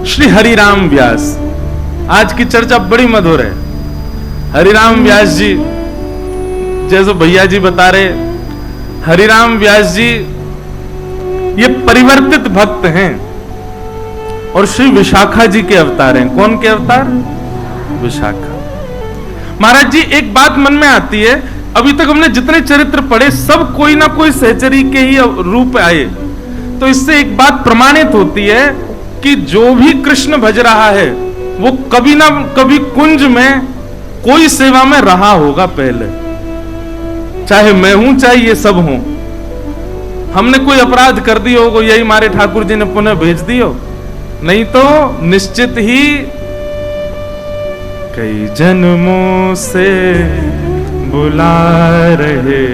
श्री हरिराम व्यास। आज की चर्चा बड़ी मधुर है। हरिराम व्यास जी, जैसे भैया जी बता रहे, हरिराम व्यास जी ये परिवर्तित भक्त हैं और श्री विशाखा जी के अवतार हैं। कौन के अवतार? विशाखा। महाराज जी, एक बात मन में आती है, अभी तक हमने जितने चरित्र पढ़े सब कोई ना कोई सहचरी के ही रूप आए, तो इससे एक बात प्रमाणित होती है कि जो भी कृष्ण भज रहा है वो कभी ना कभी कुंज में कोई सेवा में रहा होगा पहले, चाहे मैं हूं चाहे ये सब हूं। हमने कोई अपराध कर दिया होगा, यही मारे ठाकुर जी ने पुनः भेज दियो, नहीं तो निश्चित ही कई जन्मों से बुला रहे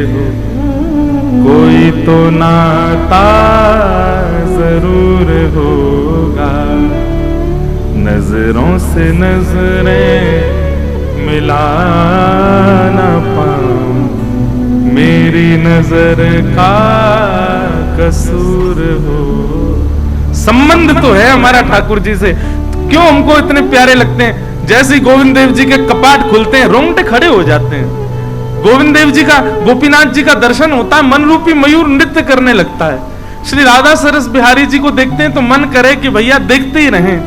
हो, कोई तो नाता जरूर होगा, नजरों से नजरें मिला ना पाऊं, मेरी नजर का कसूर हो। संबंध तो है हमारा ठाकुर जी से, क्यों हमको इतने प्यारे लगते हैं। जैसे ही गोविंद देव जी के कपाट खुलते हैं रोंगटे खड़े हो जाते हैं। गोविंद देव जी का, गोपीनाथ जी का दर्शन होता है, मन रूपी मयूर नृत्य करने लगता है। श्री राधा सरस बिहारी जी को देखते हैं तो मन करे कि भैया देखते ही रहें,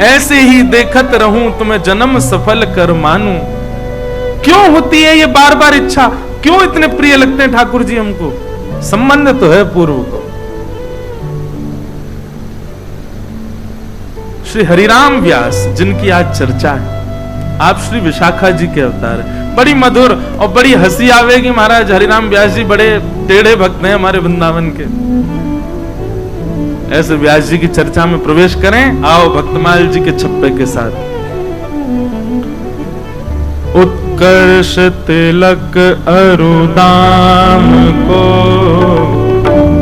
ऐसे ही देखत रहूं तुम्हें जन्म सफल कर मानूं। क्यों होती है ये बार बार इच्छा, क्यों इतने प्रिय लगते हैं ठाकुर जी हमको? संबंध तो है पूर्व को। श्री हरिराम व्यास जिनकी आज चर्चा है, आप श्री विशाखा जी के अवतार है। बड़ी मधुर और बड़ी हंसी आवेगी महाराज। हरिराम व्यास जी बड़े टेढ़े भक्त हैं हमारे वृंदावन के। ऐसे व्यास जी की चर्चा में प्रवेश करें। आओ भक्तमाल जी के छप्पे के साथ। उत्कर्ष तिलक अरुदाम को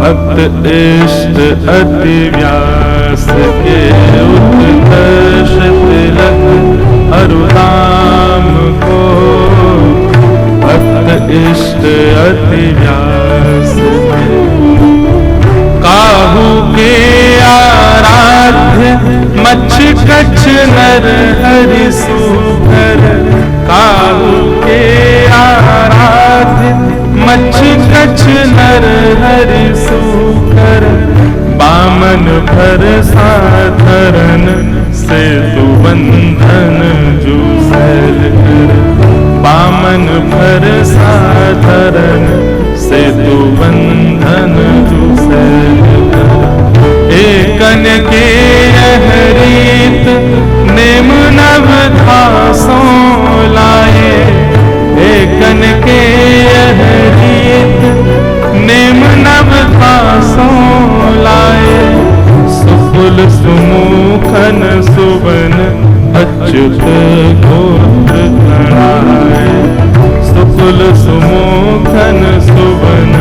भक्त इष्ट अति व्यास के, उत्कर्ष तिलक अरुदाम को भक्त इष्ट अति व्यास के, काहू के आराध्य मच्छ कच्छ नर हरि सुकर, काहू के आराध्य मच्छ कच्छ नर हरि सुकर, बामन भर साधरन से तु बंधन जूसल कर, बामन भर साधरन से तु बंधन जूसल कर। एकन के यह रीत नेम नव धासों लाए, एकन के यह रीत नेम नव धासों लाए, सुकुल सुमुखन सुवन अच्युत गोत्र गणाए, सुकुल सुमुखन सुवन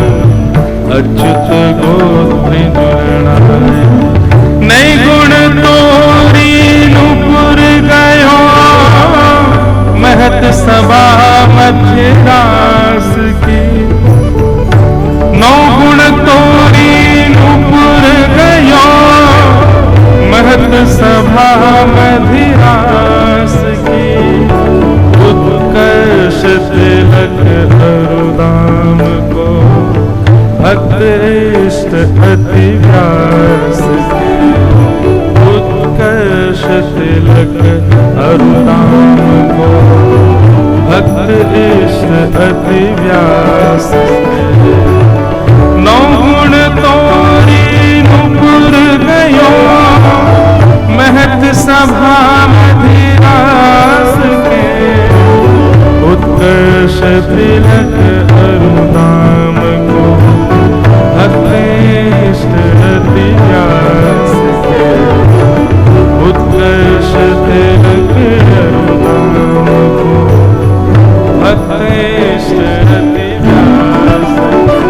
अच्युत गोत्र गणाए। नई गुण तोरी नुपुर गयो महत सभा मध्य दास की, नौ गुण तोरी नुपुर गयो महत सभा मधिरास की, उत्कर्ष तिलक अरुदाम को भक्त इष्ट अति व्यास के, उत्कर्ष तिलक अरुदाम को भक्त इष्ट अति व्यास के, नौ गुण तोरी नुपुर गयो महत सभा मधिरास के, उत्कर्ष तिलक अरुदाम को भक्त इष्ट अति व्यास के, उत्कर्ष तिलक अरुदाम को भक्त इष्ट अति व्यास के।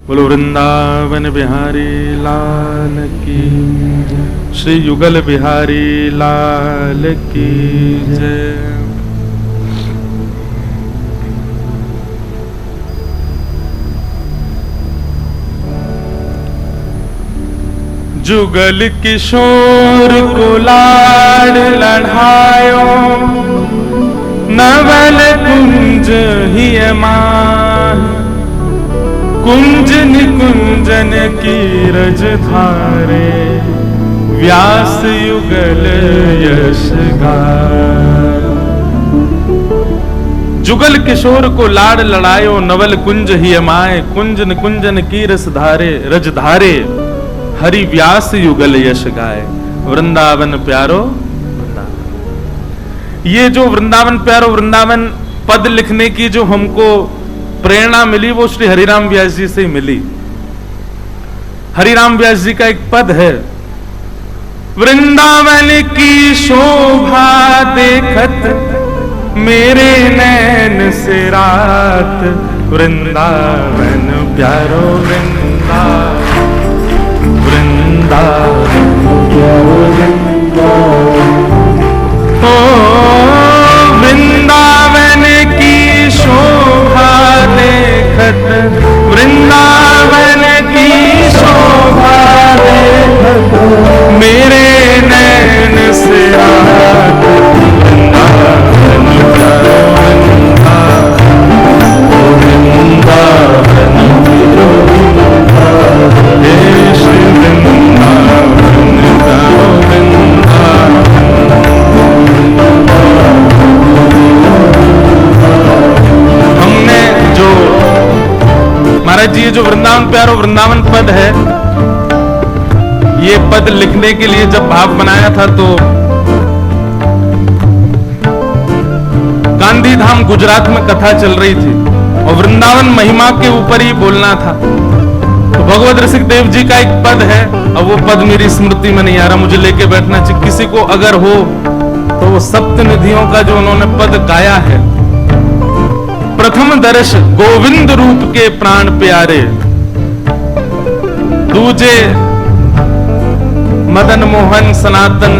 बोलो वृंदावन बिहारी लाल की, श्री युगल बिहारी लाल की जय। जुगल किशोर को लाड लढ़ायो, नवल कुंज ही माह, कुंज निकुंजन की रज धारे, व्यास युगल यश गाय। जुगल किशोर को लाड लड़ायो, नवल कुंज ही माए, कुंज निकुंजन की रस धारे, रज धारे, हरि व्यास युगल यश गाए। वृंदावन प्यारो वृंदावन। ये जो वृंदावन प्यारो वृंदावन पद लिखने की जो हमको प्रेरणा मिली वो श्री हरिराम व्यास जी से मिली। हरिराम व्यास जी का एक पद है, वृंदावन की शोभा देखत मेरे नैन से रात, वृंदावन प्यारो वृंदावन, वृंदावन प्यारो वृंदावन। ओ वृंदावन की शोभा देखत, वृंदावन की शोभा देखत मेरे नैन से रात, वृंदावन प्यारो वृंदावन, वृंदावन प्यारो वृंदावन, हे श्री वृंदावन प्यारो वृंदावन। हमने जो महाराज जी जो वृंदावन प्यारो वृंदावन पद है, ये पद लिखने के लिए जब भाव बनाया था तो गांधी धाम गुजरात में कथा चल रही थी और वृंदावन महिमा के ऊपर ही बोलना था। तो भगवत रसिक देव जी का एक पद है, अब वो पद मेरी स्मृति में नहीं आ रहा, मुझे लेके बैठना चाहिए। किसी को अगर हो तो वो सप्त निधियों का जो उन्होंने पद गाया है, प्रथम दर्श गोविंद रूप के प्राण प्यारे, दूजे मदन मोहन सनातन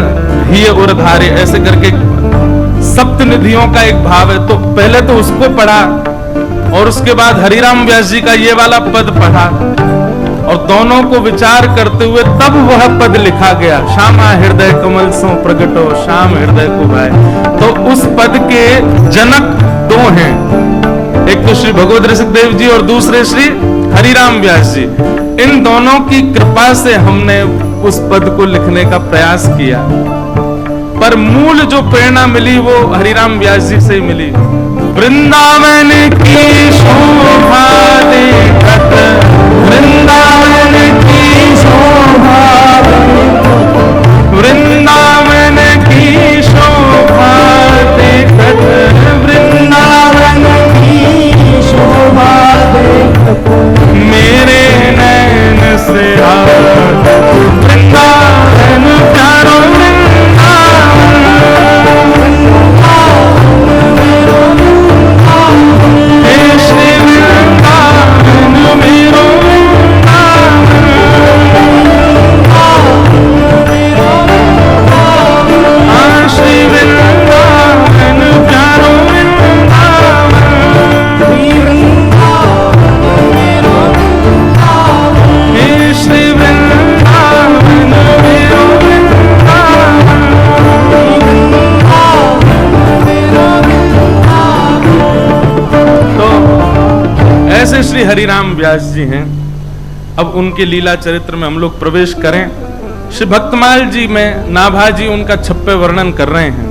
ही उर्धारे, ऐसे करके सप्त निधियों का एक भाव है। तो पहले तो उसको पढ़ा और उसके बाद हरिराम व्यास जी का ये वाला पद पढ़ा और दोनों को विचार करते हुए तब वह पद लिखा गया, श्यामा हृदय कमल सो प्रगटो, श्याम हृदय को भाए। तो उस पद के जनक दो हैं, एक तो श्री भगवत रसिक देव जी और दूसरे श्री हरिराम व्यास जी। इन दोनों की कृपा से हमने उस पद को लिखने का प्रयास किया, पर मूल जो प्रेरणा मिली वो हरिराम व्यास जी से ही मिली। वृंदावन की शोभा देखत, वृंदावन की शोभा, वृंदावन की शोभा देखत, वृंदावन की शोभा देखत मेरे नैन से रात, वृंदावन प्यारो श्री हरिराम व्यास जी हैं। अब उनके लीला चरित्र में हम लोग प्रवेश करें। श्री भक्तमाल जी में नाभाजी उनका छप्पे वर्णन कर रहे हैं।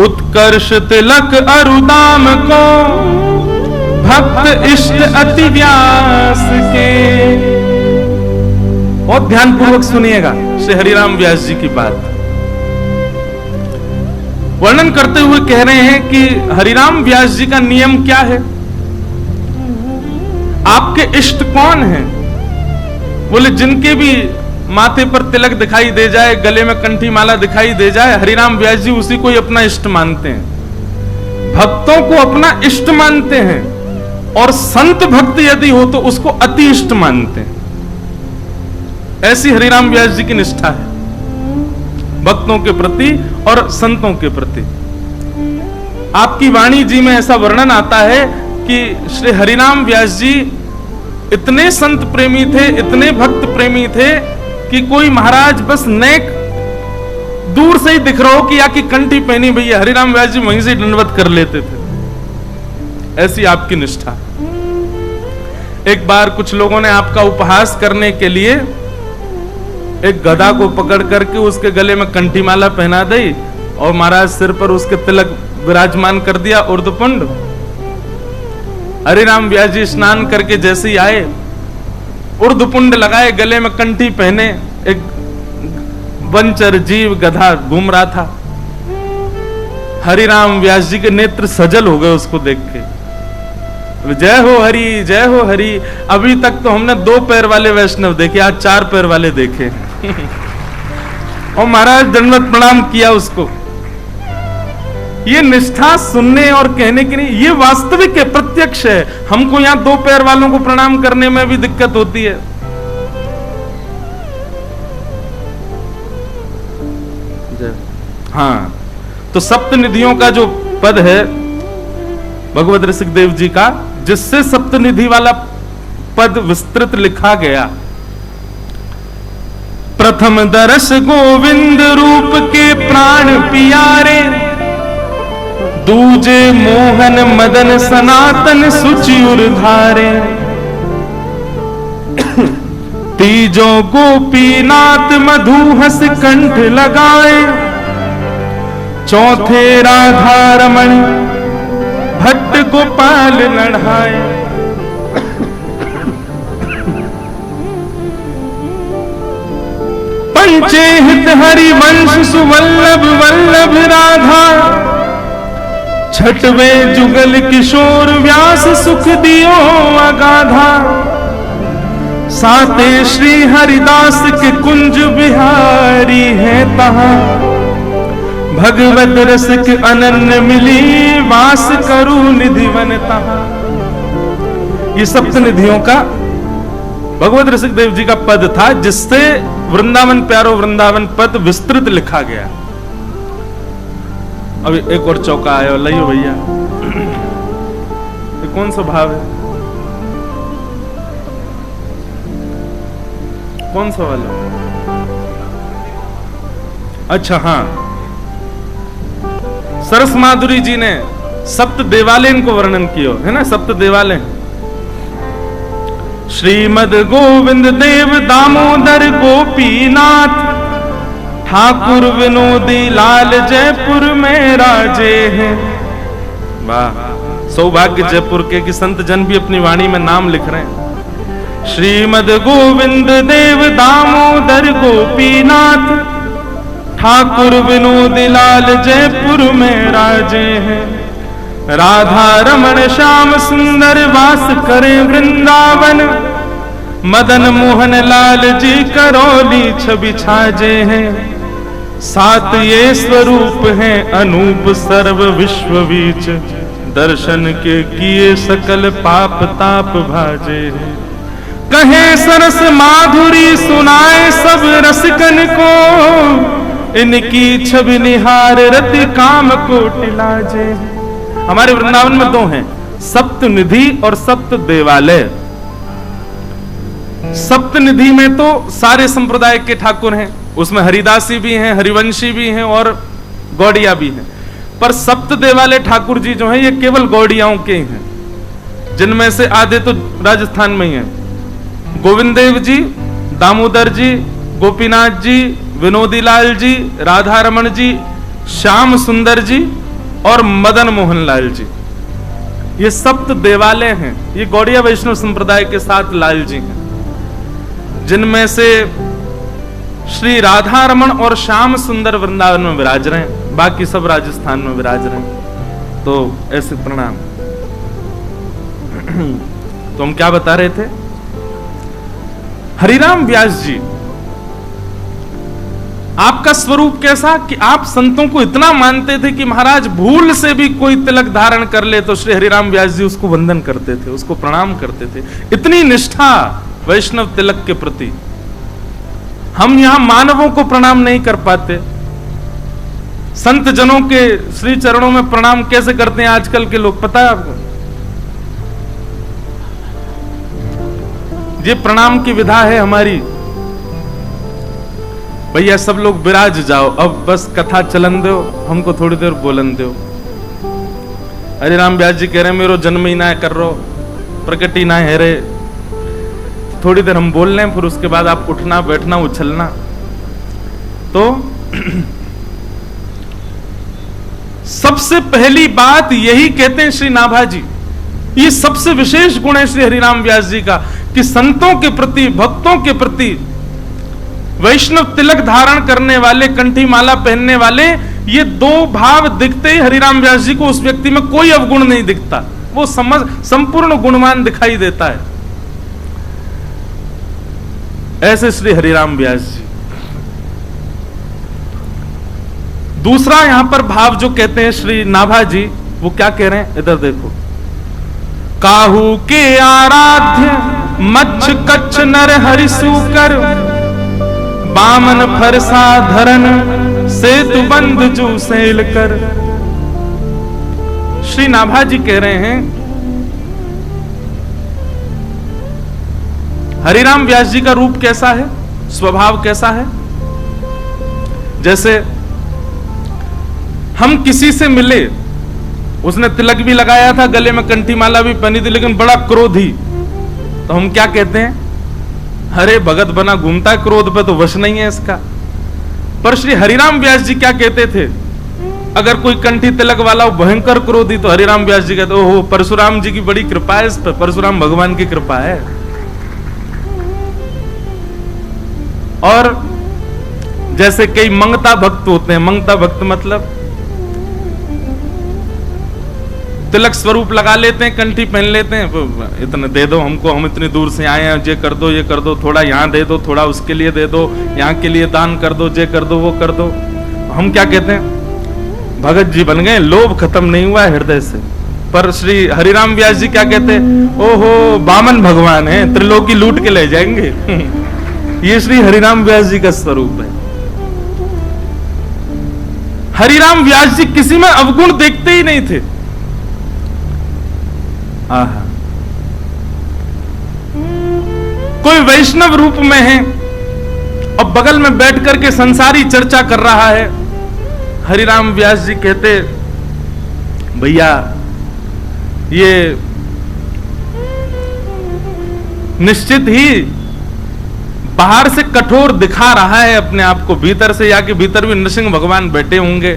उत्कर्ष तिलक अरुदाम को भक्त इष्ट अति व्यास के। बहुत ध्यानपूर्वक सुनिएगा श्री हरिराम व्यास जी की बात। वर्णन करते हुए कह रहे हैं कि हरिराम व्यास जी का नियम क्या है, आपके इष्ट कौन हैं? बोले जिनके भी माथे पर तिलक दिखाई दे जाए, गले में कंठी माला दिखाई दे जाए, हरिराम व्यास जी उसी को ही अपना इष्ट मानते हैं, भक्तों को अपना इष्ट मानते हैं, और संत भक्त यदि हो तो उसको अति इष्ट मानते हैं। ऐसी हरिराम व्यास जी की निष्ठा है भक्तों के प्रति और संतों के प्रति। आपकी वाणी जी में ऐसा वर्णन आता है कि श्री हरिराम व्यास जी इतने संत प्रेमी थे, इतने भक्त प्रेमी थे कि कोई महाराज बस नेक दूर से ही दिख रहा हो कि या की कंठी पहनी भैया, हरिराम व्यास जी वहीं से दंडवत कर लेते थे। ऐसी आपकी निष्ठा। एक बार कुछ लोगों ने आपका उपहास करने के लिए एक गधा को पकड़ करके उसके गले में कंठी माला पहना दी और महाराज सिर पर उसके तिलक विराजमान कर दिया, उर्ध्वपुंड। हरिराम व्यास जी स्नान करके जैसे ही आए, उर्ध्वपुंड लगाए, गले में कंठी पहने, एक वंचर जीव गधा घूम रहा था। हरिराम व्यास जी के नेत्र सजल हो गए उसको देख के। जय हो हरि, जय हो हरि। अभी तक तो हमने 2 पैर वाले वैष्णव देखे, आज 4 पैर वाले देखे। और महाराज दंडवत प्रणाम किया उसको। ये निष्ठा सुनने और कहने की नहीं, ये वास्तविक है, प्रत्यक्ष है। हमको यहां 2 पैर वालों को प्रणाम करने में भी दिक्कत होती है। हाँ, तो सप्तनिधियों का जो पद है भगवत ऋषिकदेव जी का, जिससे सप्तनिधि वाला पद विस्तृत लिखा गया। प्रथम दरस गोविंद रूप के प्राण पियारे, दूजे मोहन मदन सनातन सुचिर धारे, तीजों गोपीनाथ मधुहस कंठ लगाए, चौथे राधा रमण भट्ट गोपाल नढ़ाए। पंचे हित हरिवंश सुवल्लभ वल्लभ राधा, छठवे जुगल किशोर व्यास सुख दियो अगाधा, साते श्री हरिदास के कुंज बिहारी है तहां, भगवत रस के अनन्य मिली वास करू निधि वन तहां। ये सप्तनिधियों का भगवत ऋषिकदेव जी का पद था, जिससे वृंदावन प्यारो वृंदावन पद विस्तृत लिखा गया। अब एक और चौका आया, लाइयो भैया। ये कौन सा भाव है, कौन सा वाला? अच्छा हाँ, सरस माधुरी जी ने सप्त देवालय को वर्णन किया है ना, सप्त देवालय। श्रीमद गोविंद देव दामोदर गोपीनाथ, ठाकुर विनोदी लाल जयपुर में राजे हैं। वाह, सौभाग्य जयपुर के कि संत जन भी अपनी वाणी में नाम लिख रहे हैं। श्रीमद गोविंद देव दामोदर गोपीनाथ, ठाकुर विनोदी लाल जयपुर में राजे हैं। राधा रमण श्याम सुंदर वास करें वृंदावन, मदन मोहन लाल जी करौली छवि छाजे हैं। सात ये स्वरूप हैं अनूप सर्व विश्व बीच, दर्शन के किए सकल पाप ताप भाजे हैं। कहे सरस माधुरी सुनाए सब रसिकन को, इनकी छवि निहार रति काम को टिलाजे। हमारे वृंदावन में 2 हैं, सप्तनिधि और सप्त देवालय। सप्तनिधि में तो सारे संप्रदाय के ठाकुर हैं, उसमें हरिदासी भी हैं, हरिवंशी भी हैं और गौड़िया भी हैं। पर सप्त देवालय ठाकुर जी जो हैं ये केवल गौड़ियाओं के ही हैं, जिनमें से आधे तो राजस्थान में ही हैं। गोविंद देव जी, दामोदर जी, गोपीनाथ जी, विनोदी लाल जी, राधा रमण जी, श्याम सुंदर जी और मदन मोहन लाल जी, ये सप्त देवालय हैं। ये गौड़िया वैष्णव संप्रदाय के 7 लाल जी हैं, जिनमें से श्री राधा रमण और श्याम सुंदर वृंदावन में विराज रहे हैं, बाकी सब राजस्थान में विराज रहे हैं। तो ऐसे प्रणाम। तो हम क्या बता रहे थे? हरिराम व्यास जी, आपका स्वरूप कैसा कि आप संतों को इतना मानते थे कि महाराज भूल से भी कोई तिलक धारण कर ले तो श्री हरिराम व्यास जी उसको वंदन करते थे, उसको प्रणाम करते थे। इतनी निष्ठा वैष्णव तिलक के प्रति। हम यहां मानवों को प्रणाम नहीं कर पाते। संत जनों के श्री चरणों में प्रणाम कैसे करते हैं आजकल के लोग, पता है आपको? ये प्रणाम की विधा है हमारी। भैया सब लोग विराज जाओ, अब बस कथा चलन दो, हमको थोड़ी देर बोलन दो। हरिराम व्यास जी कह रहे मेरो जन्म ही ना कर रो, प्रकट ही ना है रे, थोड़ी देर हम बोल लें, फिर उसके बाद आप उठना बैठना उछलना। तो सबसे पहली बात यही कहते हैं श्री नाभा जी, ये सबसे विशेष गुण है श्री हरिराम व्यास जी का, कि संतों के प्रति, भक्तों के प्रति, वैष्णव तिलक धारण करने वाले, कंठी माला पहनने वाले, ये दो भाव दिखते ही हरिराम व्यास जी को उस व्यक्ति में कोई अवगुण नहीं दिखता, वो संपूर्ण गुणवान दिखाई देता है। ऐसे श्री हरिराम व्यास जी। दूसरा यहां पर भाव जो कहते हैं श्री नाभा जी, वो क्या कह रहे हैं, इधर देखो। काहू के आराध्य मच्छ कच्छ नर हरि सूकर, बामन फरसा धरन सेतु बंद जू सेल कर। श्री नाभा जी कह रहे हैं हरिराम व्यास जी का रूप कैसा है, स्वभाव कैसा है। जैसे हम किसी से मिले, उसने तिलक भी लगाया था, गले में कंठी माला भी पहनी थी, लेकिन बड़ा क्रोधी, तो हम क्या कहते हैं, अरे भगत बना घूमता है, क्रोध पे तो वश नहीं है इसका। पर श्री हरिराम व्यास जी क्या कहते थे, अगर कोई कंठी तिलक वाला हो भयंकर क्रोधी, तो हरिराम व्यास जी कहते ओहो परशुराम जी की बड़ी कृपा है इस पर, परशुराम भगवान की कृपा है। और जैसे कई मंगता भक्त होते हैं, मंगता भक्त मतलब तिलक स्वरूप लगा लेते हैं, कंठी पहन लेते हैं, इतना दे दो हमको, हम इतनी दूर से आए हैं, ये कर दो ये कर दो, थोड़ा यहाँ दे दो, थोड़ा उसके लिए दे दो, यहाँ के लिए दान कर दो, ये कर दो वो कर दो। हम क्या कहते हैं, भगत जी बन गए, लोभ खत्म नहीं हुआ है हृदय से। पर श्री हरिराम व्यास जी क्या कहते हैं, ओहो बामन भगवान है, त्रिलोकी लूट के ले जाएंगे। ये श्री हरिराम व्यास जी का स्वरूप है। हरिराम व्यास जी किसी में अवगुण देखते ही नहीं थे। आहा, कोई वैष्णव रूप में है और बगल में बैठ करके संसारी चर्चा कर रहा है, हरिराम व्यास जी कहते भैया ये निश्चित ही बाहर से कठोर दिखा रहा है अपने आप को, भीतर से या कि भीतर भी नृसिंह भगवान बैठे होंगे।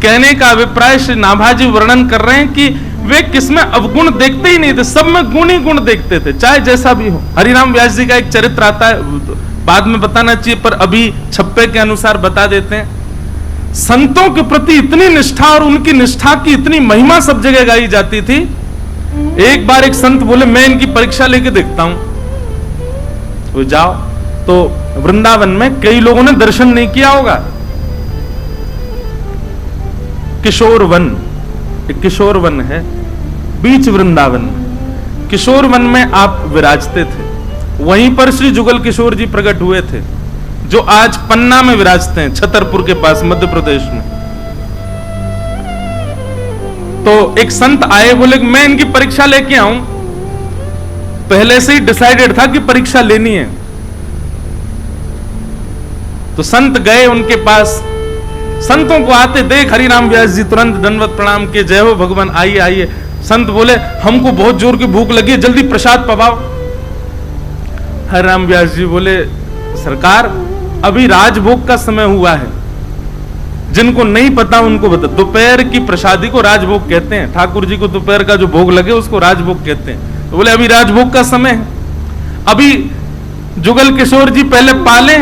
कहने का अभिप्राय श्री नाभा जी वर्णन कर रहे हैं कि वे किसमें अवगुण देखते ही नहीं थे, सब में गुण ही गुण देखते थे, चाहे जैसा भी हो। हरिराम व्यास जी का एक चरित्र आता है, बाद में बताना चाहिए पर अभी छप्पे के अनुसार बता देते हैं। संतों के प्रति इतनी निष्ठा और उनकी निष्ठा की इतनी महिमा सब जगह गाई जाती थी। एक बार एक संत बोले मैं इनकी परीक्षा लेके देखता हूं, तो जाओ। तो वृंदावन में कई लोगों ने दर्शन नहीं किया होगा, किशोर वन, एक किशोर वन है बीच वृंदावन में, किशोर वन में आप विराजते थे, वहीं पर श्री जुगल किशोर जी प्रकट हुए थे, जो आज पन्ना में विराजते हैं, छतरपुर के पास मध्य प्रदेश में। तो एक संत आए, बोले मैं इनकी परीक्षा लेके आऊं, पहले से ही डिसाइडेड था कि परीक्षा लेनी है। तो संत गए उनके पास, संतों को आते देख हरिराम व्यास जी तुरंत दंडवत प्रणाम किए, जय हो भगवान, आइए आइए। संत बोले हमको बहुत जोर की भूख लगी है, जल्दी प्रसाद पवाओ। हरिराम व्यास जी बोले सरकार अभी राजभोग का समय हुआ है, जिनको नहीं पता उनको बता, दोपहर की प्रसादी को राजभोग कहते हैं, ठाकुर जी को दोपहर का जो भोग लगे उसको राजभोग कहते हैं। तो बोले अभी राजभोग का समय है, अभी जुगल किशोर जी पहले पाले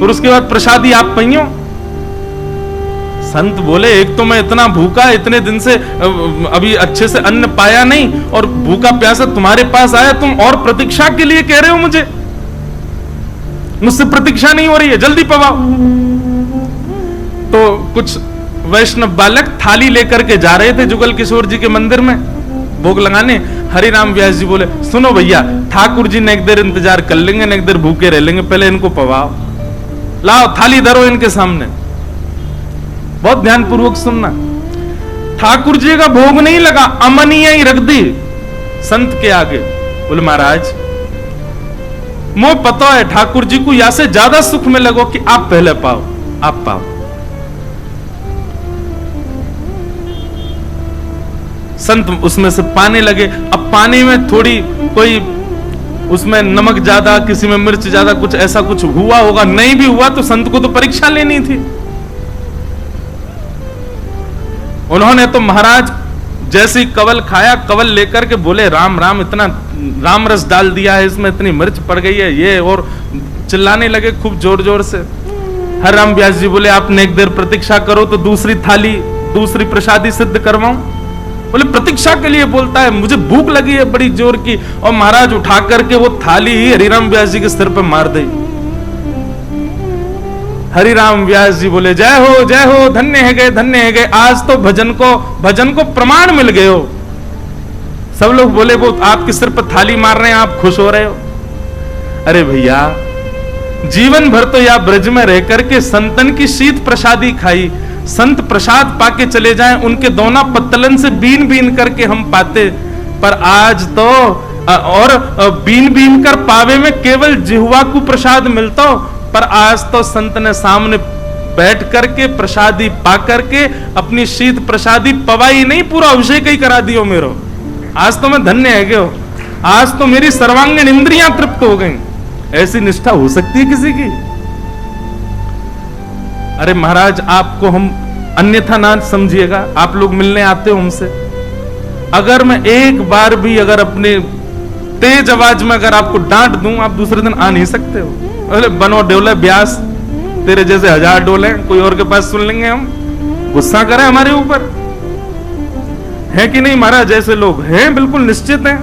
और उसके बाद प्रसादी आप पइयो। संत बोले एक तो मैं इतना भूखा, इतने दिन से अभी अच्छे से अन्न पाया नहीं, और भूखा प्यासा तुम्हारे पास आया, तुम और प्रतीक्षा के लिए कह रहे हो मुझे, मुझसे प्रतीक्षा नहीं हो रही है, जल्दी पवाओ। तो कुछ वैष्णव बालक थाली लेकर के जा रहे थे जुगल किशोर जी के मंदिर में भोग लगाने। हरिराम व्यास जी बोले सुनो भैया, ठाकुर जी ने एक देर इंतजार कर लेंगे, एक देर भूखे रह लेंगे, पहले इनको पवाओ, लाओ थाली धरो इनके सामने। बहुत ध्यानपूर्वक सुनना, ठाकुर जी का भोग नहीं लगा, अमनिया ही रख दी संत के आगे। बोले महाराज मोह पता है ठाकुर जी को या से ज्यादा सुख में लगो कि आप पहले पाओ, आप पाओ। संत उसमें से पाने लगे। अब पानी में थोड़ी कोई उसमें नमक ज्यादा, किसी में मिर्च ज्यादा, कुछ ऐसा कुछ हुआ होगा, नहीं भी हुआ तो संत को तो परीक्षा लेनी थी। उन्होंने तो महाराज जैसे ही कवल खाया, कवल लेकर के बोले राम राम, इतना राम रस डाल दिया है इसमें, इतनी मिर्च पड़ गई है ये, और चिल्लाने लगे खूब जोर जोर से। हरिराम व्यास जी बोले आपने एक देर प्रतीक्षा करो तो दूसरी थाली, दूसरी प्रसादी सिद्ध करवाऊं। बोले प्रतीक्षा के लिए बोलता है, मुझे भूख लगी है बड़ी जोर की। और महाराज उठा करके वो थाली ही हरिराम व्यास जी के सिर पर मार दी। हरिराम व्यास जी बोले जय हो, धन्य है गए, धन्य है गए, आज तो भजन को प्रमाण मिल गए हो। सब लोग बोले वो आपके सिर पर थाली मार रहे हैं, आप खुश हो रहे हो। अरे भैया, जीवन भर तो या ब्रज में रह करके संतन की शीत प्रसादी खाई, संत प्रसाद पाके चले जाएं, उनके दोना पत्तलन से बीन बीन करके हम पाते। पर आज तो और बीन बीन कर पावे में केवल जिह्वा को प्रसाद मिलता, पर आज तो संत ने सामने बैठ करके प्रसादी पा करके अपनी शीत प्रसादी पवाई नहीं, पूरा अभिषेक ही करा दियो मेरो। आज तो मैं धन्य है गयो, आज तो मेरी सर्वांगीण इंद्रियां तृप्त हो गई। ऐसी निष्ठा हो सकती है किसी की? अरे महाराज, आपको हम अन्यथा ना समझिएगा, आप लोग मिलने आते हो हमसे, अगर मैं एक बार भी अगर अपने तेज आवाज में अगर आपको डांट दूं, आप दूसरे दिन आ नहीं सकते हो। अरे बनो डोले ब्यास, तेरे जैसे 1000 डोले कोई और के पास सुन लेंगे हम, गुस्सा करें हमारे ऊपर, है कि नहीं महाराज? जैसे लोग हैं बिल्कुल निश्चित हैं।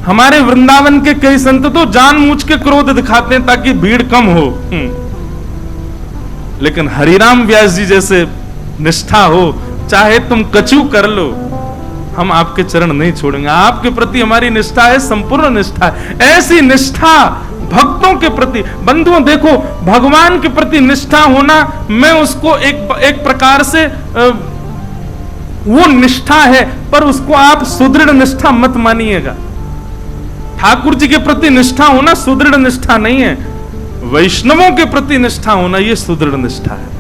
हमारे वृंदावन के कई संत तो जानबूझ के क्रोध दिखाते हैं ताकि भीड़ कम हो, लेकिन हरिराम व्यास जी जैसे निष्ठा हो, चाहे तुम कचू कर लो, हम आपके चरण नहीं छोड़ेंगे। आपके प्रति हमारी निष्ठा है, संपूर्ण निष्ठा है। ऐसी निष्ठा भक्तों के प्रति, बंधुओं देखो, भगवान के प्रति निष्ठा होना, मैं उसको एक प्रकार से वो निष्ठा है, पर उसको आप सुदृढ़ निष्ठा मत मानिएगा। ठाकुर जी के प्रति निष्ठा होना सुदृढ़ निष्ठा नहीं है, वैष्णवों के प्रति निष्ठा होना ये सुदृढ़ निष्ठा है।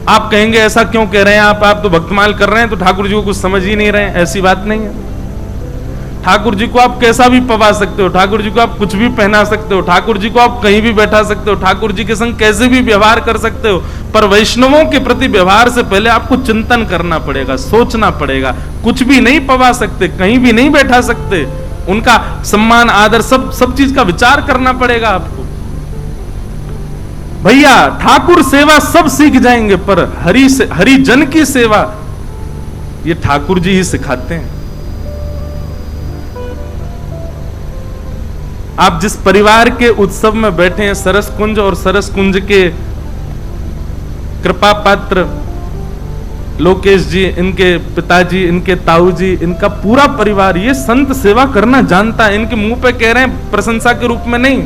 आप कहेंगे ऐसा क्यों कह रहे हैं आप तो भक्तमाल कर रहे हैं तो ठाकुर जी को कुछ समझ ही नहीं रहे हैं। ऐसी बात नहीं है। ठाकुर जी को आप कैसा भी पवा सकते हो, ठाकुर जी को आप कुछ भी पहना सकते हो, ठाकुर जी को आप कहीं भी बैठा सकते हो, ठाकुर जी के संग कैसे भी व्यवहार कर सकते हो, पर वैष्णवों के प्रति व्यवहार से पहले आपको चिंतन करना पड़ेगा, सोचना पड़ेगा। कुछ भी नहीं पवा सकते, कहीं भी नहीं बैठा सकते, उनका सम्मान आदर सब चीज का विचार करना पड़ेगा आपको। भैया ठाकुर सेवा सब सीख जाएंगे, पर हरि जन की सेवा ये ठाकुर जी ही सिखाते हैं। आप जिस परिवार के उत्सव में बैठे हैं, सरस कुंज, और सरस कुंज के कृपा पात्र लोकेश जी, इनके पिताजी, इनके ताऊ जी, इनका पूरा परिवार ये संत सेवा करना जानता है। इनके मुंह पे कह रहे हैं प्रशंसा के रूप में नहीं,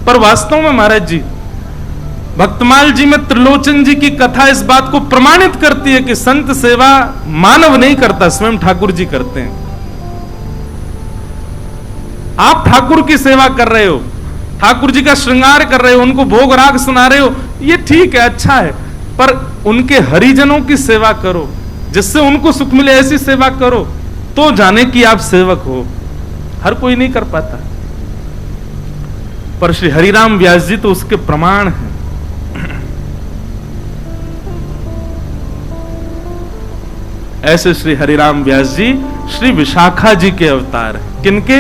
पर वास्तव में महाराज जी, भक्तमाल जी में त्रिलोचन जी की कथा इस बात को प्रमाणित करती है कि संत सेवा मानव नहीं करता, स्वयं ठाकुर जी करते हैं। आप ठाकुर की सेवा कर रहे हो, ठाकुर जी का श्रृंगार कर रहे हो, उनको भोग राग सुना रहे हो, ये ठीक है, अच्छा है, पर उनके हरिजनों की सेवा करो, जिससे उनको सुख मिले, ऐसी सेवा करो तो जाने कि आप सेवक हो। हर कोई नहीं कर पाता, पर श्री हरिराम व्यास जी तो उसके प्रमाण हैं। ऐसे श्री हरिराम व्यास जी श्री विशाखा जी के अवतार हैं। किनके?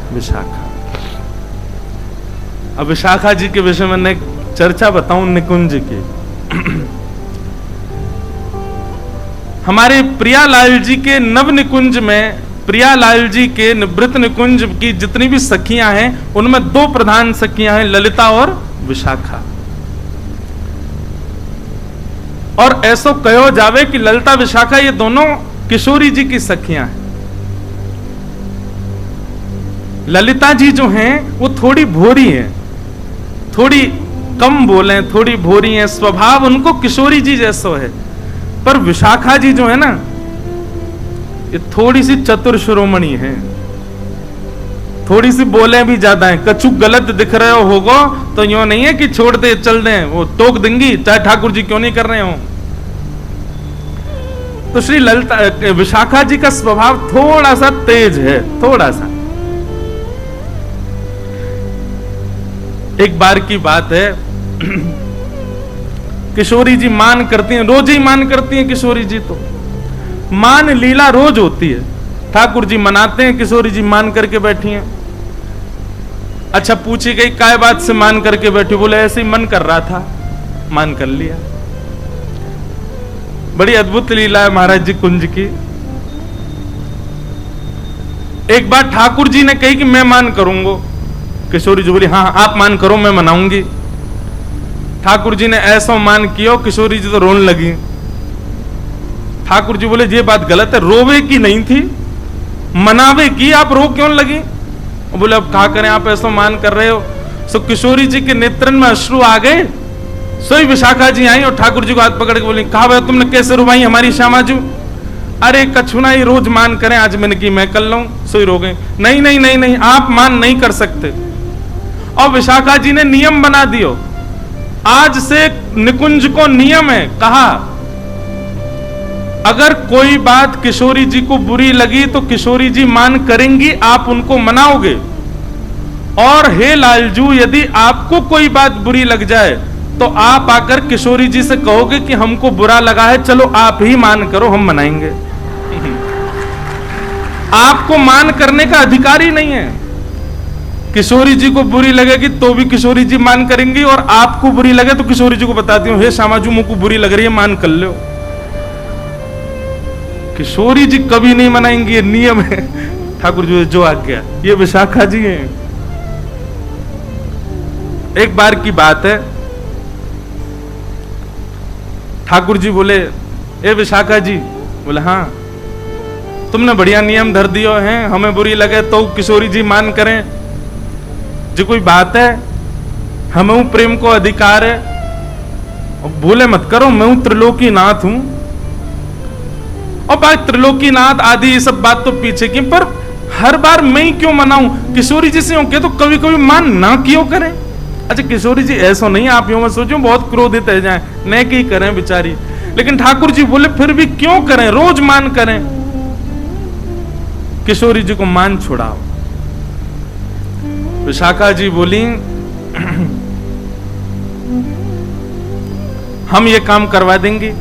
विशाखा। अब विशाखा जी के विषय में एक चर्चा बताऊं, निकुंज की। हमारे प्रियालाल जी के नव निकुंज में, प्रियालाल जी के निवृत्त निकुंज की जितनी भी सखियां हैं, उनमें 2 प्रधान सखियां हैं, ललिता और विशाखा। और ऐसो कहो जावे कि ललिता विशाखा ये दोनों किशोरी जी की सखियां हैं। ललिता जी जो हैं वो थोड़ी भोरी हैं, थोड़ी कम बोले, थोड़ी भोरी हैं, स्वभाव उनको किशोरी जी जैसा है। पर विशाखा जी जो है ना, ये थोड़ी सी चतुर शिरोमणि है, थोड़ी सी बोले भी ज्यादा है, कछु गलत दिख रहे हो होगो तो यूं नहीं है कि छोड़ दे चल दे, वो टोक देंगी चाहे ठाकुर जी क्यों नहीं कर रहे हो। तो श्री ललिता विशाखा जी का स्वभाव थोड़ा सा तेज है, थोड़ा सा। एक बार की बात है, किशोरी जी मान करती हैं, रोज ही मान करती हैं किशोरी जी, तो मान लीला रोज होती है। ठाकुर जी मनाते हैं, किशोरी जी मान करके बैठी हैं। अच्छा, पूछी गई काय बात से मान करके बैठी, बोले ऐसे ही मन कर रहा था, मान कर लिया। बड़ी अद्भुत लीला है महाराज जी कुंज की। एक बार ठाकुर जी ने कही कि मैं मान करूंगा, किशोरी जी बोली हाँ आप मान करो मैं मनाऊंगी। ठाकुर जी ने ऐसा मान किया, किशोरी जी तो रोने लगी। ठाकुर जी बोले ये बात गलत है, रोवे की नहीं थी, मनावे की, आप रो क्यों लगी? बोले अब क्या करें, आप ऐसा मान कर रहे हो। सो किशोरी जी के नेत्रन में अश्रु आ गए। सोई विशाखा जी आई और ठाकुर जी को हाथ पकड़ के बोली कहा भाई तुमने कैसे रुवाई हमारी श्यामाजू? अरे कछुना ही रोज मान करें, आज मैंने की मैं कर लूं। सोई रो गए, नहीं नहीं नहीं नहीं आप मान नहीं कर सकते। और विशाखा जी ने नियम बना दियो, आज से निकुंज को नियम है, कहा अगर कोई बात किशोरी जी को बुरी लगी तो किशोरी जी मान करेंगी, आप उनको मनाओगे। और हे लालजू यदि आपको कोई बात बुरी लग जाए तो आप आकर किशोरी जी से कहोगे कि हमको बुरा लगा है, चलो आप ही मान करो, हम मनाएंगे। आपको मान करने का अधिकार ही नहीं है। किशोरी जी को बुरी लगेगी तो भी किशोरी जी मान करेंगी, और आपको बुरी लगे तो किशोरी जी को बताती हूं हे श्यामाजू मुझको बुरी लग रही है, मान कर लो। किशोरी जी कभी नहीं मनाएंगी, ये नियम है ठाकुर जी जो आज्ञा। ये विशाखा जी हैं। एक बार की बात है, ठाकुर जी बोले ए विशाखा जी, बोले हाँ तुमने बढ़िया नियम धर दियो हैं, हमें बुरी लगे तो किशोरी जी मान करें, जो कोई बात है, हमें प्रेम को अधिकार है। और बोले मत करो, मैं हूं त्रिलोकी नाथ हूं। और बात त्रिलोकी नाथ आदि ये सब बात तो पीछे की, पर हर बार मैं ही क्यों मनाऊं? किशोरी जी से हो के तो कभी कभी मान ना क्यों करें? अच्छा किशोरी जी ऐसा नहीं, आप यूं मत सोचो बहुत क्रोधित है जाए, न की करें बेचारी। लेकिन ठाकुर जी बोले फिर भी क्यों करें, रोज मान करें। किशोरी जी को मान छुड़ाओ। विशाखा जी बोली हम ये काम करवा देंगे।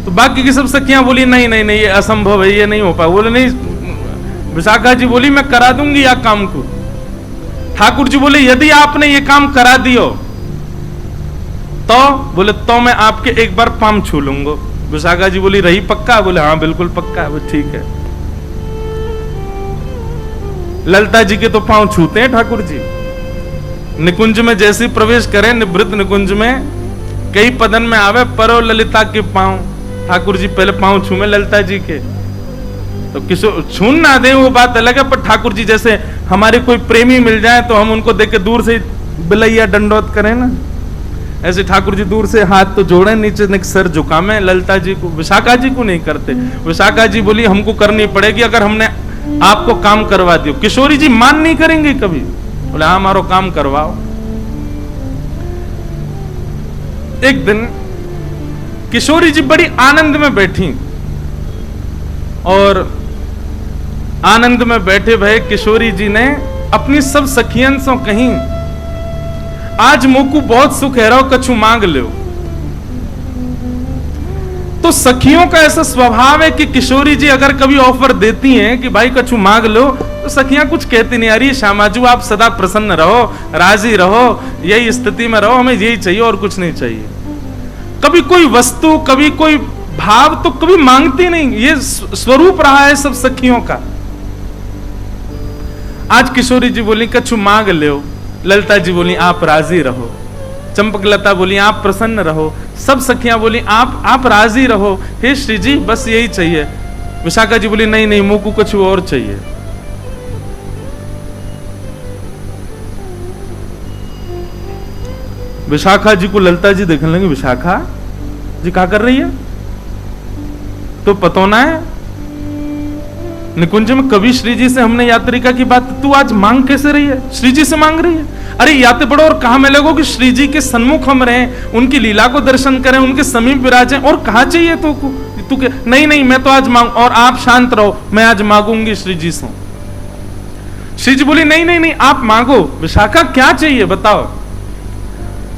तो बाकी की सब सखियां बोली नहीं नहीं नहीं ये असंभव है, ये नहीं हो पाए। बोले नहीं, विशाखा जी बोली मैं करा दूंगी या काम को। ठाकुर जी बोले यदि आपने ये काम करा दियो तो, बोले तो मैं आपके एक बार पाम छू लूंगा। विशाखा जी बोली रही पक्का? बोले हाँ बिल्कुल पक्का। बोले ठीक है। ललिता जी के तो पांव छूते हैं ठाकुर जी। निकुंज में जैसे प्रवेश करें, निवृत्त निकुंज में कई पदन में आवे परो ललिता के पांव, ठाकुर जी पहले पांव छूमे ललिता जी के। तो किशोर छून ना दे वो बात अलग है, पर ठाकुर जी जैसे हमारे कोई प्रेमी मिल जाए तो हम उनको देख के दूर से बिलैया दंडोत करें ना, ऐसे ठाकुर जी दूर से हाथ तो जोड़े, नीचे सर झुकामे। ललिता जी को, विशाखा जी को नहीं करते। विशाखा जी बोली हमको करनी पड़ेगी अगर हमने आपको काम करवा दियो। किशोरी जी मान नहीं करेंगे कभी। बोले हाँ हमारो काम करवाओ। एक दिन किशोरी जी बड़ी आनंद में बैठी, और आनंद में बैठे भय किशोरी जी ने अपनी सब सखियन से कहीं आज मोकू बहुत सुख है रहो, कछु मांग लो। तो सखियों का ऐसा स्वभाव है कि किशोरी जी अगर कभी ऑफर देती हैं कि भाई कछु मांग लो, तो सखियां कुछ कहती नहीं, अरे श्यामाजू आप सदा प्रसन्न रहो, राजी रहो, यही स्थिति में रहो, हमें यही चाहिए और कुछ नहीं चाहिए। कभी कोई वस्तु, कभी कोई भाव तो कभी मांगती नहीं, ये स्वरूप रहा है सब सखियों का। आज किशोरी जी बोली कछु मांग लो, ललिता जी बोली आप राजी रहो, चंपकलता बोली आप प्रसन्न रहो, सब सखियां बोली आप राजी रहो, हे श्री जी बस यही चाहिए। विशाखा जी बोली नहीं नहीं मुझको कुछ और चाहिए। विशाखा जी को ललिता जी देखने लगे, विशाखा जी क्या कर रही है? तो पतो ना है, निकुंज में कभी श्री जी से हमने यात्रिका की बात, तू आज मांग कैसे रही है? श्री जी से मांग रही है? अरे याते पढ़ो और कहा मैं लगो कि श्री जी के सन्मुख हम रहे, उनकी लीला को दर्शन करें, उनके समीप विराजें, और कहा चाहिए तो तू के नहीं नहीं मैं तो आज मांग, और आप शांत रहो, मैं आज मांगूंगी श्री जी से। श्री जी बोली नहीं नहीं नहीं आप मांगो, विशाखा क्या चाहिए बताओ।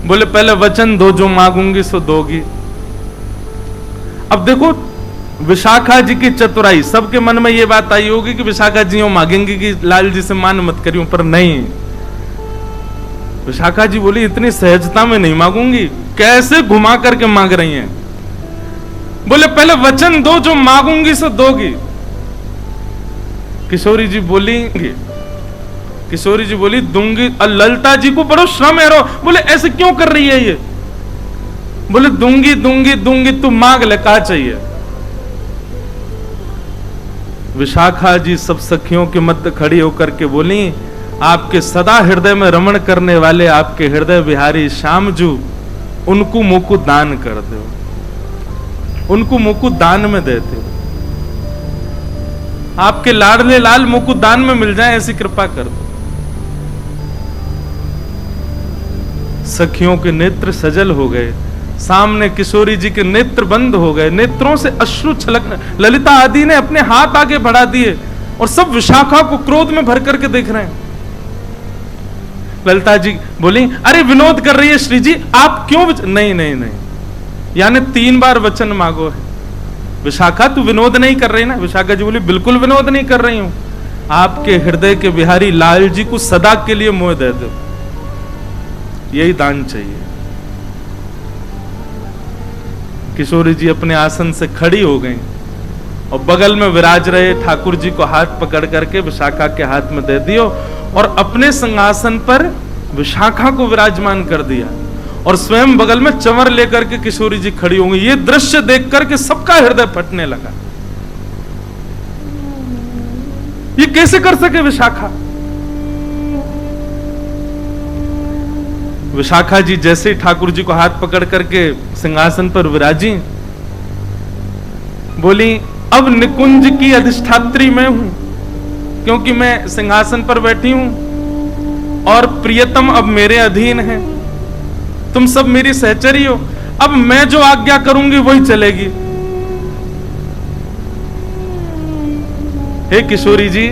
बोले पहले वचन दो, जो मांगूंगी सो दोगी। अब देखो विशाखा जी की चतुराई, सबके मन में ये बात आई होगी कि विशाखा जी मांगेंगी कि लाल जी से मान मत करियो, पर नहीं, विशाखा जी बोली इतनी सहजता में नहीं मांगूंगी। कैसे घुमा करके मांग रही हैं। बोले पहले वचन दो, जो मांगूंगी सो दोगी। किशोरी जी बोली दूंगी। और ललिता जी को बड़ो श्रम है रो, बोले ऐसे क्यों कर रही है ये? बोले दूंगी दूंगी दूंगी, तू मांग ले, कहा चाहिए। विशाखा जी सब सखियों के मध्य खड़ी होकर के बोली, आपके सदा हृदय में रमण करने वाले आपके हृदय विहारी श्याम जू, उनको मुकुट दान कर दो, उनको मुकुट दान में देते हो, आपके लाडले लाल मुकुट दान में मिल जाए, ऐसी कृपा कर दो। सखियों के नेत्र सजल हो गए, सामने किशोरी जी के नेत्र बंद हो गए, नेत्रों से अश्रु छलकने। ललिता आदि ने अपने हाथ आगे बढ़ा दिए और सब विशाखा को क्रोध में भर करके देख रहे हैं। ललिता जी बोली अरे विनोद कर रही है श्री जी, आप क्यों नहीं नहीं नहीं, यानी 3 बार वचन मांगो है। विशाखा तू विनोद नहीं कर रही ना? विशाखा जी बोली बिल्कुल विनोद नहीं कर रही हूं, आपके हृदय के बिहारी लाल जी को सदा के लिए मोह दे दो, यही दान चाहिए। किशोरी जी अपने आसन से खड़ी हो गई और बगल में विराज रहे ठाकुर जी को हाथ पकड़ करके विशाखा के हाथ में दे दियो और अपने सिंहासन पर विशाखा को विराजमान कर दिया और स्वयं बगल में चंवर लेकर के किशोरी जी खड़ी होंगी। ये दृश्य देख करके सबका हृदय फटने लगा। ये कैसे कर सके विशाखा? विशाखा जी जैसे ठाकुर जी को हाथ पकड़ करके सिंहासन पर विराजी, बोली अब निकुंज की अधिष्ठात्री मैं हूं, क्योंकि मैं सिंहासन पर बैठी हूं और प्रियतम अब मेरे अधीन है, तुम सब मेरी सहचरी हो, अब मैं जो आज्ञा करूंगी वही चलेगी। हे किशोरी जी,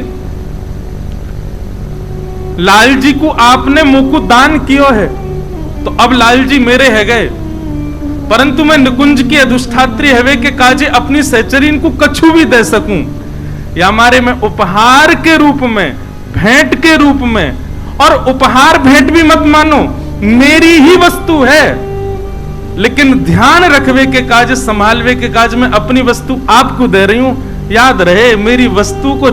लाल जी को आपने मुकुट दान किया है तो अब लाल जी मेरे है गए, परंतु मैं निकुंज की अधिष्ठात्री हवे के काजे अपनी सहचरीन को कछु भी दे सकूं, या हमारे में उपहार के रूप में, भेंट के रूप में, और उपहार भेंट भी मत मानो, मेरी ही वस्तु है, लेकिन ध्यान रखवे के काज, संभालवे के काज में अपनी वस्तु आपको दे रही हूं। याद रहे मेरी वस्तु को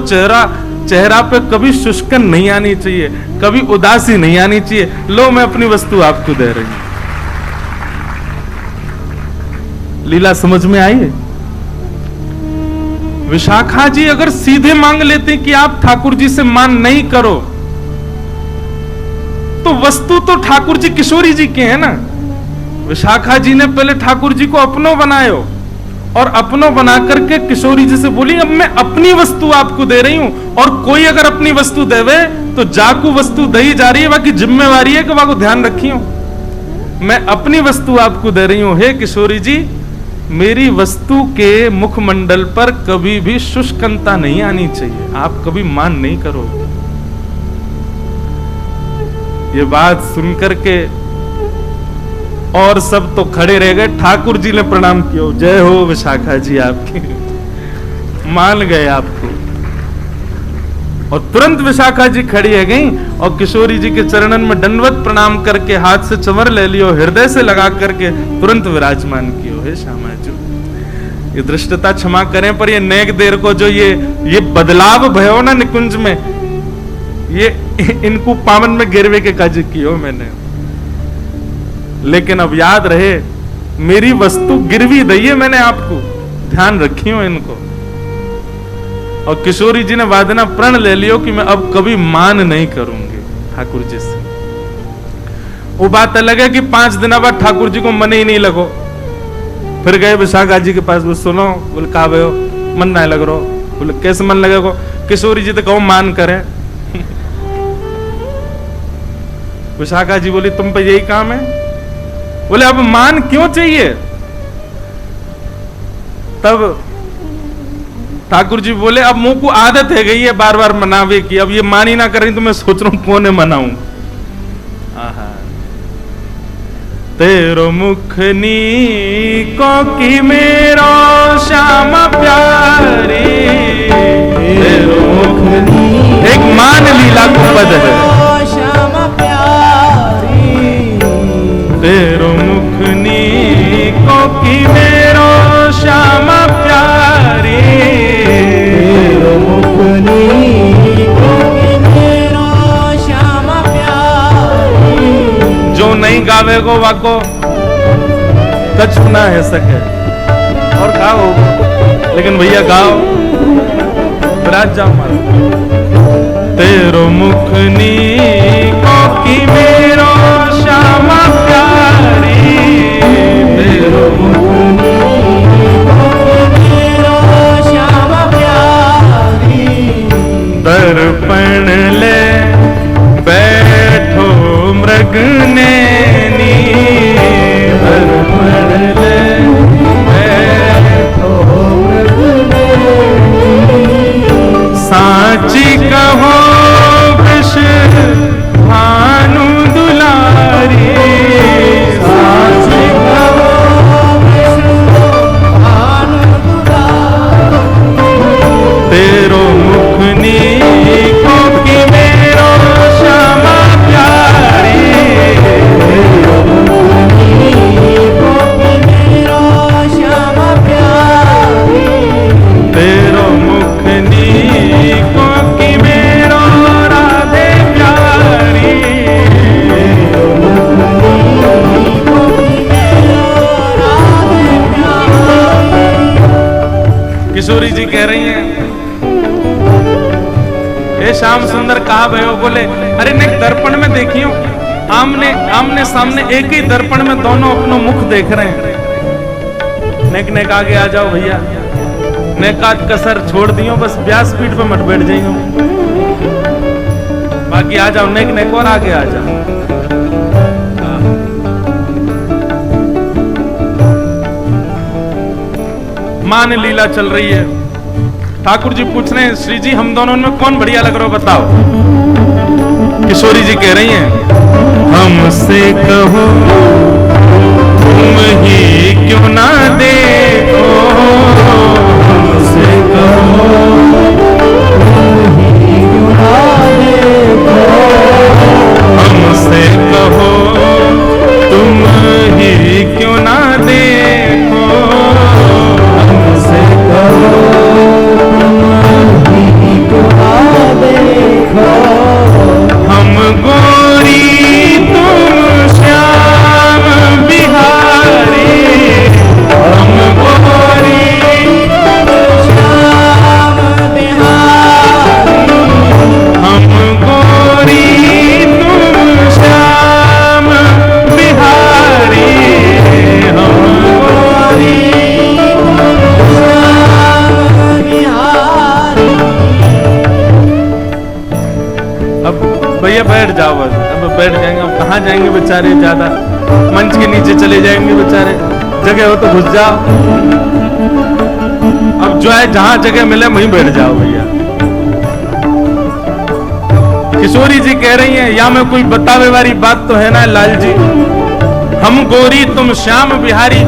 चेहरा पे कभी शुष्कन नहीं आनी चाहिए, कभी उदासी नहीं आनी चाहिए। लो मैं अपनी वस्तु आपको दे रही हूं। लीला समझ में आई है? विशाखा जी अगर सीधे मांग लेते कि आप ठाकुर जी से मान नहीं करो, तो वस्तु तो ठाकुर जी किशोरी जी के हैं ना। विशाखा जी ने पहले ठाकुर जी को अपनों बनायो और अपनों बना करके किशोरी जी से बोली अब मैं अपनी वस्तु आपको दे रही हूं, और कोई अगर अपनी वस्तु देवे तो जाकू वस्तु दही जा रही है, बाकी जिम्मेवारी है कि वहां को ध्यान रखी हो। मैं अपनी वस्तु आपको दे रही हूं। हे किशोरी जी, मेरी वस्तु के मुखमंडल पर कभी भी शुष्कता नहीं आनी चाहिए, आप कभी मान नहीं करो। ये बात सुनकर के और सब तो खड़े रह गए। ठाकुर जी ने प्रणाम किया, जय हो विशाखा जी आपकी, मान गए आपको। और तुरंत विशाखा जी खड़ी है गई और किशोरी जी के चरणन में दंडवत प्रणाम करके हाथ से चंवर ले लियो, हृदय से लगा करके तुरंत विराजमान कियो। हे श्यामा जी, ये दृष्टता क्षमा करें, पर ये नेक देर को जो ये बदलाव भयो ना निकुंज में, ये इनको पावन में गिरवे के काज कियो मैंने। लेकिन अब याद रहे मेरी वस्तु गिरवी दइए मैंने आपको, ध्यान रखी हो इनको। और किशोरी जी ने वादना प्रण ले लियो कि मैं अब कभी मान नहीं करूंगी ठाकुर जी से। वो बात अलग है कि 5 दिन बाद ठाकुर जी को मन ही नहीं लगो, फिर गए विशाखा जी के पास, वो सुनो बोल का भयो मन ना लग रहो, बोले कैसे मन लगेगा? किशोरी जी तो कहो मान करे। विशाखा जी बोली तुम पे यही काम है? बोले अब मान क्यों चाहिए? तब ठाकुर जी बोले अब मुंह को आदत है गई है बार बार मनावे की, अब ये मान ही ना करें तो मैं सोच रहा हूं कौन मनाऊं। तेरो मुखनी को की मेरो श्यामा प्यारी, तेरो मुखनी एक मान लीला को पद है, श्यामा प्यारी, तेरो मुखनी को की मेरो श्यामा प्यारी, तेरो मुखनी को की मेरो श्यामा प्यारी। जो नहीं गावे को वाको कछ ना है सके और गाओ, लेकिन भैया गाओ विराज जाओ मारो। तेरो मुखनी को की मेरो श्यामा प्यारी, तेरो मुखनी को की मेरो श्यामा प्यारी। दर्पण ले बैठो मृग नैनी, दर्पण ले बैठो मृग नैनी। साची कहो वृष भानु दुलारी, साची कहो वृष भानु दुलारी। तेरो मुखनी को की मेरो श्यामा प्यारी, तेरो मुखनी को की मेरो श्यामा प्यारी, तेरो मुखनी को की मेरो राधे प्यारी, तेरो मुखनी को की मेरो राधे प्यारी। किशोरी जी कह रही हैं ए श्याम सुंदर कहा भयो? बोले अरे ने दर्पण में देखियो, आमने आमने सामने एक ही दर्पण में दोनों अपना मुख देख रहे हैं। नेक नेक आगे आ जाओ भैया, नेकात कसर छोड़ दियो, बस व्यासपीठ पे मत बैठ जाइयो, बाकी आ जाओ नेक नेक और आगे आ जाओ। मान लीला चल रही है। ठाकुर जी पूछ रहे हैं श्री जी हम दोनों में कौन बढ़िया लग रहा हो बताओ। किशोरी जी कह रही हैं हमसे कहो तुम ही क्यों ना देखो, हमसे कहो तुम ही क्यों ना देखो, हमसे कहो तुम ही क्यों ना देखो, हमसे कहो हम गोरी तुम श्याम बिहारी, हम गोरी तुम श्याम बिहारी, हम गोरी तुम श्याम बिहारी, हम गोरी तुम श्याम बिहारी। अब भैया बैठ जाओ, बस अब बैठ जाएंगे। अब कहाँ जाएंगे बेचारे, ज्यादा मंच के नीचे चले जाएंगे बेचारे, जगह हो तो घुस जाओ। अब जो है जहां जगह मिले वहीं बैठ जाओ भैया। किशोरी जी कह रही हैं या में कोई बतावे वाली बात तो है ना लाल जी, हम गोरी तुम श्याम बिहारी।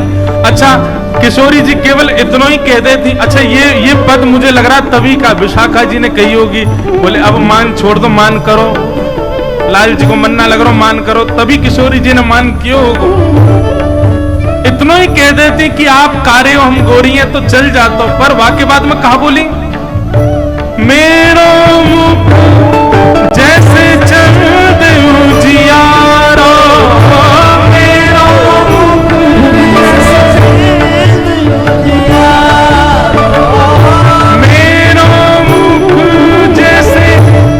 अच्छा किशोरी जी केवल इतना ही कह देती, अच्छा ये पद मुझे लग रहा तभी का विशाखा जी ने कही होगी। बोले अब मान छोड़ दो, मान करो, लाल जी को मन्ना लग रहा मान करो, तभी किशोरी जी ने मान क्यों होगा। इतना ही कह देती कि आप कार्य हो हम गोरी हैं तो चल जाता, पर वाक्य बाद में कहा बोली मेरो मुख जैसे चंद उजियारो, मेरो मुख मेरो मुख जैसे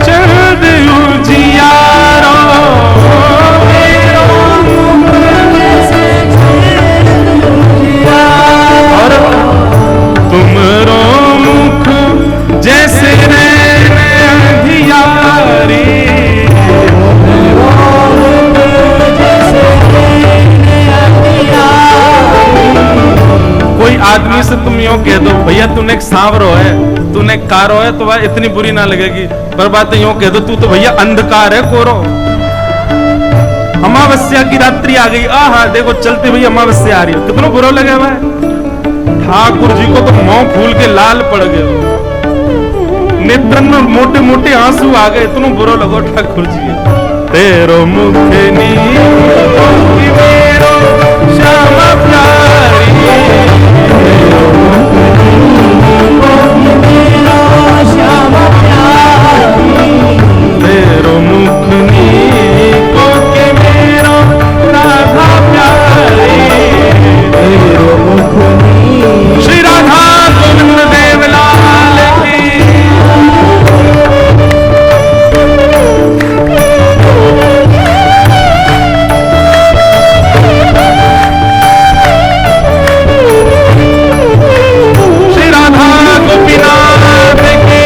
चंद उजियारो, मेरो मुख जैसे चंद उजियारो, और तुमरो मुख भैया तूने एक सांवरो है, तूने एक कारो है, तो वह इतनी बुरी ना लगेगी। पर बात यूं कह दो, तू तो भैया अंधकार है, कोरो। अमावस्या की रात्रि आ गई, आहा देखो चलते भैया अमावस्या आ रही हो, कितना बुरा लगे हुआ है। ठाकुर जी को तो मुंह फूल के लाल पड़ गए, नेत्रन में मोटे मोटे आंसू आ गए, इतना बुरा लगो ठाकुर जी। तेरो मुख नीरो श्यामा प्यारी, तेरो मुख नीको के मेरो राधा प्यारी, तेरो मुख नी। श्री राधा गोविंद देव लाल की। श्री राधा गोपीनाथ की।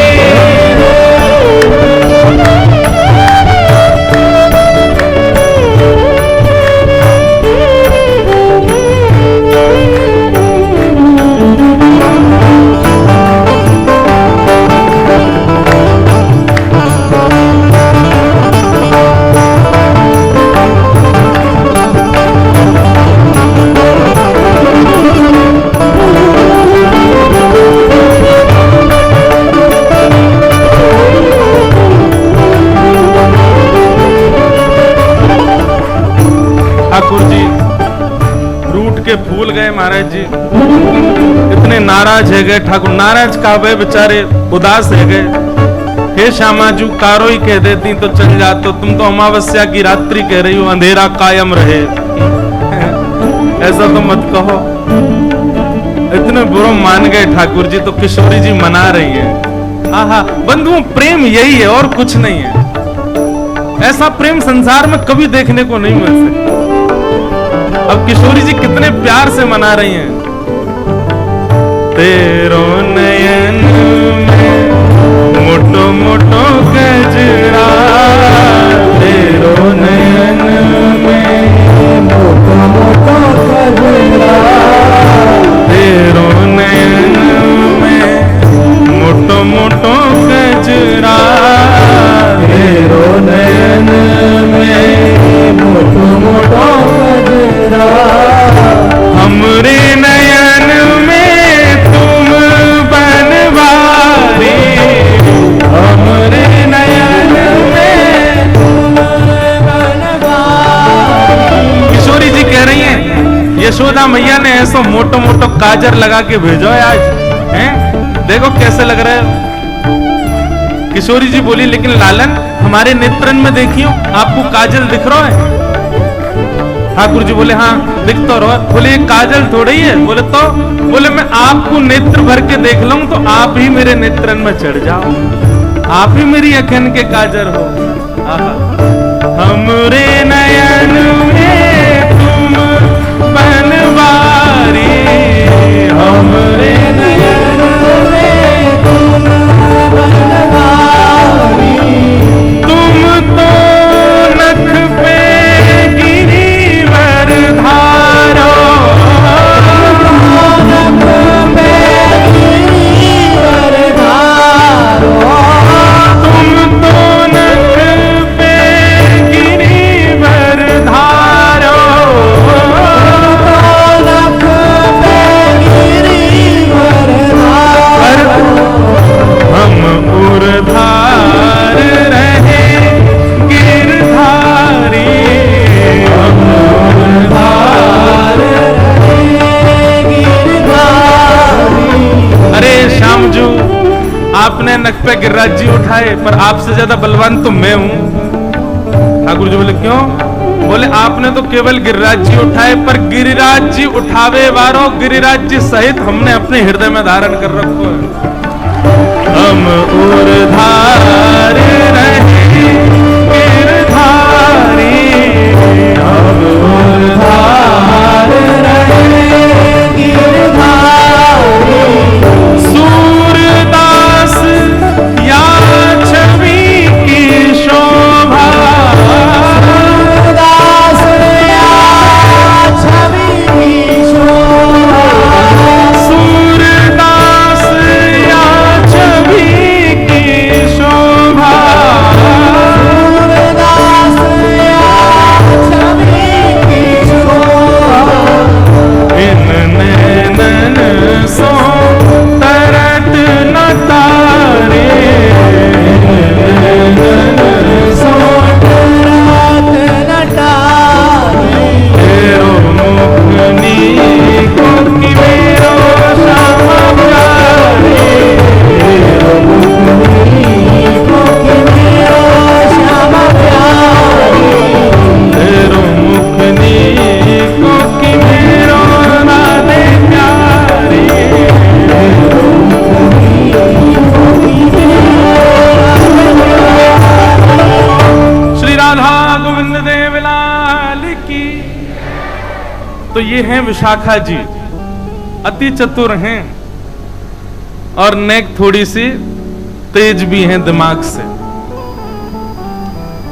फूल गए महाराज जी, इतने नाराज है गए ठाकुर, नाराज का वे बेचारे उदास है गए। हे श्यामाजू कारो ही कह देती तो चल जाते, तुम तो अमावस्या की रात्रि कह रही हो, अंधेरा कायम रहे। ऐसा तो मत कहो। इतने बुरा मान गए ठाकुर जी, तो किशोरी जी मना रही है। आहा बंधुओं, प्रेम यही है और कुछ नहीं है। ऐसा प्रेम संसार में कभी देखने को नहीं मिल सकता। अब किशोरी जी कितने प्यार से मना रही हैं। तेरो नयन में मोटो मोटो गजरा, तेरो नयन में मोटो मोटो गजरा, तेरो नयन में मोटो मोटो गजरा, तेरो नयन में मोटो मोटो गजरा, हमरे नयन में तुम बनवारी, हमरे नयन में तुम बनवारी। किशोरी जी कह रही हैं, यशोदा मैया ने ऐसा मोटो मोटो काजर लगा के भेजो है आज, हैं? देखो कैसे लग रहा है। किशोरी जी बोली, लेकिन लालन हमारे नेत्रन में देखियो, आपको काजल दिख रहा है? ठाकुर जी बोले हाँ दिख तो रहा। बोले ये काजल थोड़ी है। बोले तो, बोले मैं आपको नेत्र भर के देख लूं तो आप ही मेरे नेत्रन में चढ़ जाओ, आप ही मेरी अखन के काजल हो। हमरे नयन में तुम बनवारी, हमरे नयन में तुम बनवारी, तुम तो नख पे गिरिवर धारो, नख पे गिरिवर धारो, तुम तो नख पे गिरिवर धारो, नख पे गिरिवर धारो, हम उर्धार रहे गिरधारी, हम उर्धार रहे गिरधारी। अरे श्यामजू, आपने नख पे गिरिराज जी उठाए, पर आपसे ज्यादा बलवान तो मैं हूं। ठाकुर जी बोले क्यों? बोले आपने तो केवल गिरिराज जी उठाए, पर गिरिराज जी उठावे वारो गिरिराज जी सहित हमने अपने हृदय में धारण कर रखो है। हम उर्धार रहे गिरधारी, हम उर्धार रहे गिरधारी, सूरदास या छवि की शोभा, सूरदास या छवि की शोभा, सूरदास तो ये हैं विशाखा जी, अति चतुर हैं और नेक थोड़ी सी तेज भी हैं दिमाग से।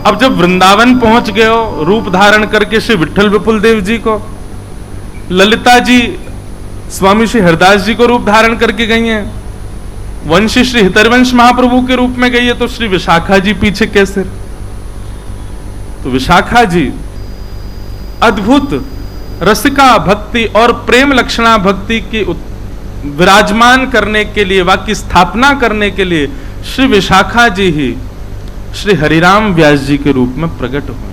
अब जब वृंदावन पहुंच गए हो रूप धारण करके श्री विठल विपुल देव जी को, ललिता जी स्वामी श्री हरदास जी को रूप धारण करके गई हैं, वंशी श्री हितरवंश महाप्रभु के रूप में गई है, तो श्री विशाखा जी पीछे कैसे? तो विशाखा जी अद्भुत रसिका भक्ति और प्रेम लक्षणा भक्ति की विराजमान करने के लिए, वाक्य स्थापना करने के लिए श्री विशाखा जी ही श्री हरिराम व्यास जी के रूप में प्रकट हुए।